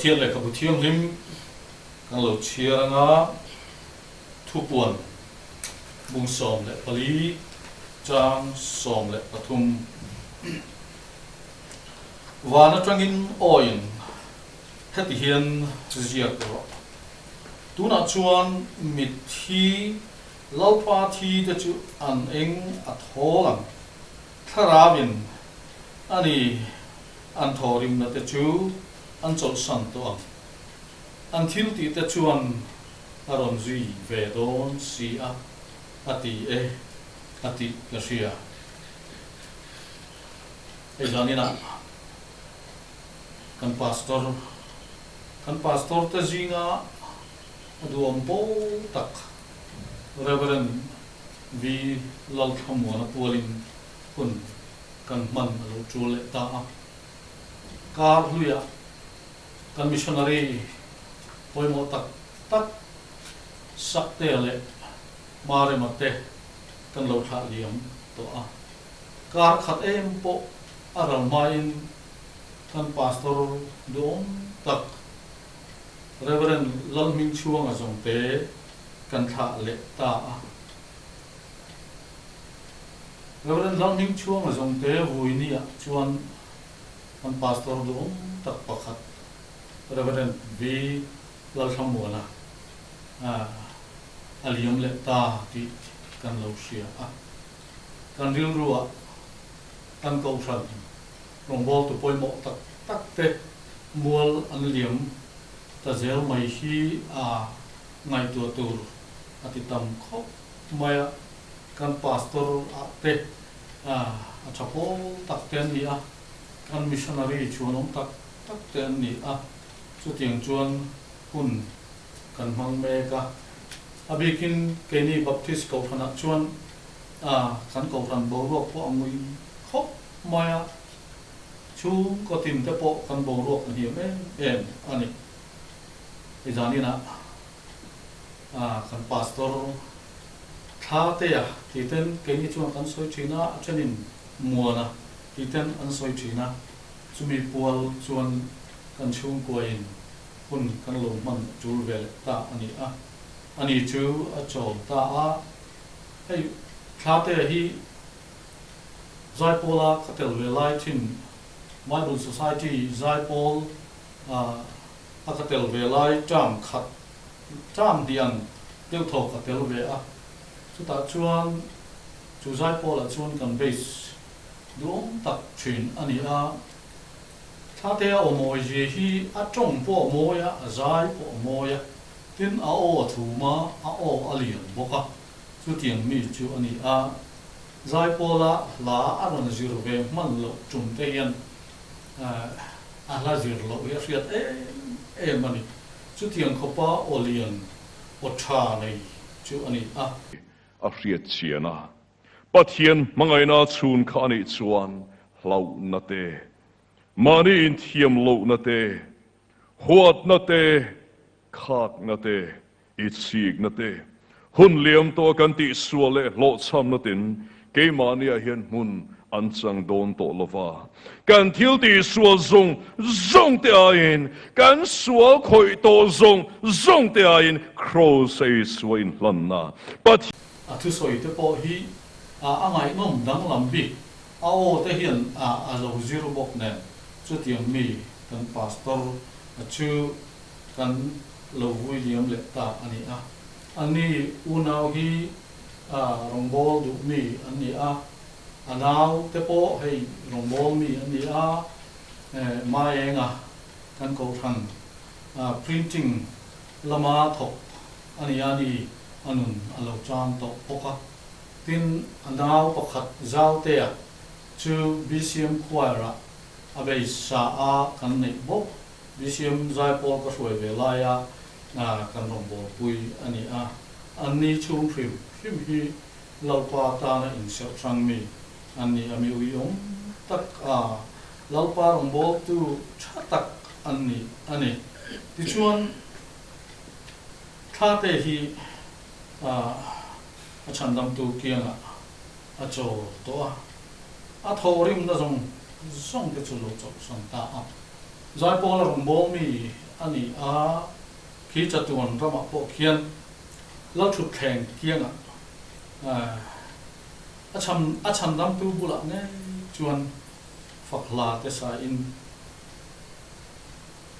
thiên lại không thiêng lim càng lâu chia nga thu buồn bung som le pali chang som le pathum wana tangin oin heti hian ziak ro tuna chuan mit thi lalpa thi te chu an eng a tholang tharawin ani an thorim na te chu an chol san to an thil ti te chuan aron zui ve don si a ati la sia e janina kan pastor te zinga aduam po tak reverend vi lal khamona polin kun kan man lo chule ta kar hluya kan missionary poimo tak sakte le mare mate kan lo tha liam to kar khat em po aral main kan pastor dom tak reverend lal ming chuang azong te kan tha le ta reverend lal ming chuang azong te vuini a chuan kan pastor dom tak pakhat reverend vi lal khamona aliam le ta ti kan lo sia kan ril ruwa kan ko san rong bol tu poimo tak te mual an liam ta zel mai hi ngai tu tur ati tam kho maya kan pastor te a chapo tak ten ni kan missionary chuanom tak ten ni chu tiang chuan hun kan mang me ka abikin keni baptist ko thana chuan kan ko ran bo ro po angui khop maya chu ko tim te po kan bo ro kan hi em ani e jani na kan pastor tha te ya titen keni chuan kan soi china chenin muana titen an soi china chumi pual chuan kan chung koin hun kan lo man chul vel ta ani chu a chol ta hei thate hi zaipola katel velai thin Bible Society zaipol akatel velai cham khat cham dian deu tho katel ve chu ta chuan chu zaipol a chuan kan base dum tak thin ani thate o moi je hi a chong po moya a zai po moya tin a o thuma a o alian boka chu tiang mi chu ani zai pola la aron zir ve man lo chum te yan a la zir lo ya riat mani chu tiang khopa olian o tha nei chu ani a riat chiana pathian mangai na chun kha ni chuan hlau na te mani in thiam lo na te huat na te khak na te ichik na te hun liam to kan ti suale lo cham na tin ke mania hian mun an chang don to lova kan thil ti sual zong te ain kan sual khoi to zong te ain cross ei swin lanna but thu soi te po hi angai nom dang lambi o te hian a lo zero bok ne chu tiang mi kan pastor chu kan lo William le ta ani unau hi rongbol du mi ani anau te po hei rongbol mi ani maenga kan ko than printing lama thok ani anun alo chan to poka tin anau pakhat zau te chu BCM choira abe sa kan nei bo BCM zaipol ka soi velaya kan rongbol pui ani chung phim hi lalpa ta na in sel sang mi ani ami uyong tak lalpa rongbol tu chatak ani ti chuan tha te hi a chandam tu kianga a cho to a thorim na song te chu lo chok sang ta zaipol rongbol mi ani khi chatuan rama po khian la thu theng kianga cham dam tu bula ne chuan fakla te sa in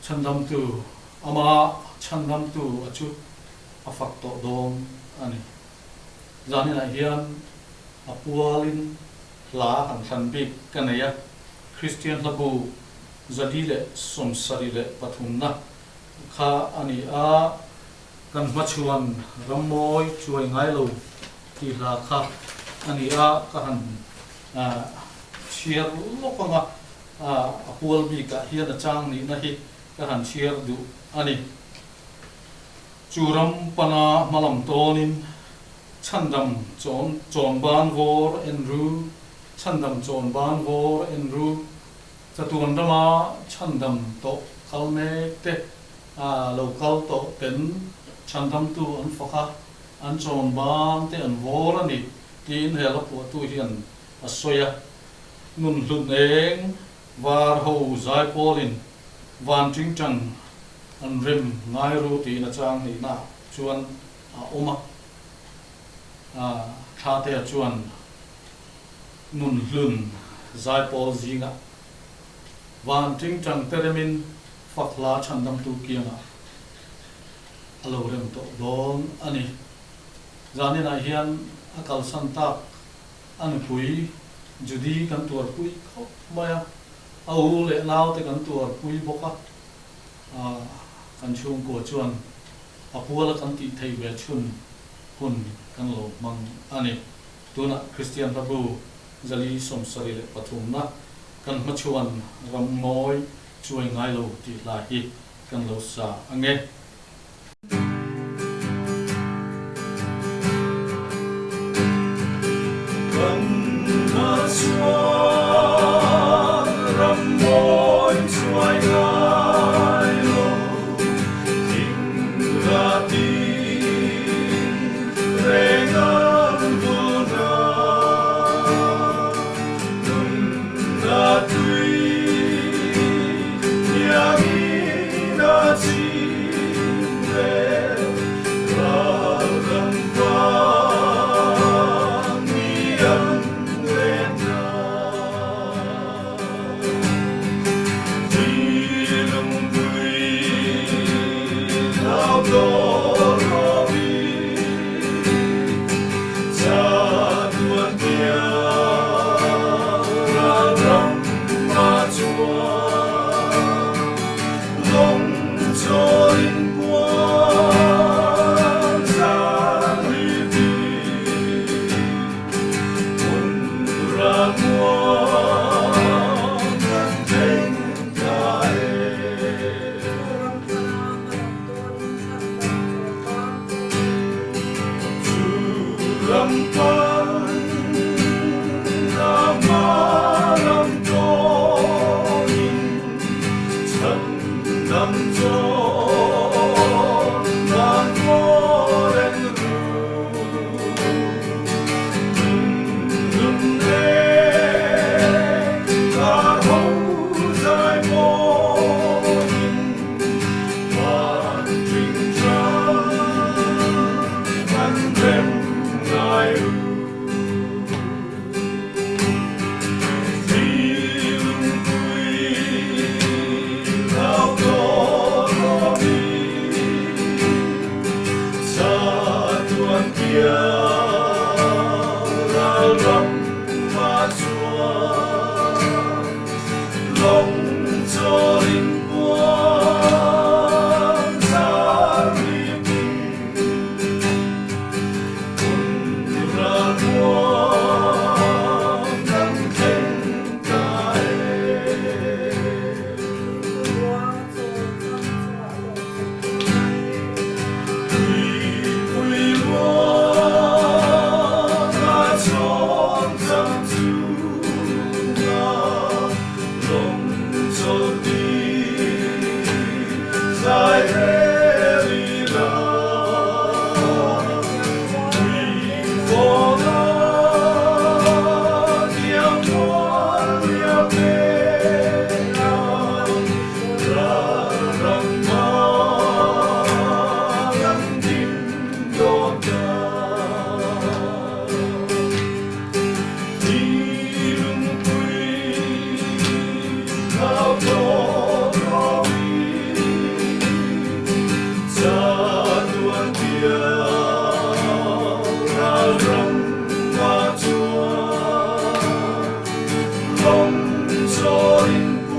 chandam tu ama chandam tu achu afak to dom ani zani na hian apualin la han than bik kanaya Christian labu zadile somsarile pathumna kha ani a kan machuan ramoi chuai ngai lo ti la kha ani a ka han chiar lokanga apual bi ka hian a chang ni na hi ka han chiar du ani churam pana malam tonin chandam chon ban vor enru chandam chon ban vor enru chatuan rama chandam to kalme te local to ten chandam tu an fakha an chon ban te an vor ani tin hela pu tu hian asoya nun lut eng war ho zai polin van ting chang an rim ngai ru ti na chang ni na chuan oma tha te chuan nun hlun zai pol zinga van ting chang teremin fakla chandam tu kianga alo rem to don ani zani na hian akal santak an pui judi kan tur pui khop maya au le lao te kan tur pui boka kan chung ko chuan apula kan ti thei ve chun hun kan lo mang ani tuna Christian rabu zali somsari le pathumna kan machuan rammoi chuai ngai lo ti la hi kan lo sa ange kan machuan rammoi chuai ngai lo ting ra ti rengan vuna nun na tui yang na chi 荣华壮，龙舟迎波。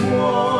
我。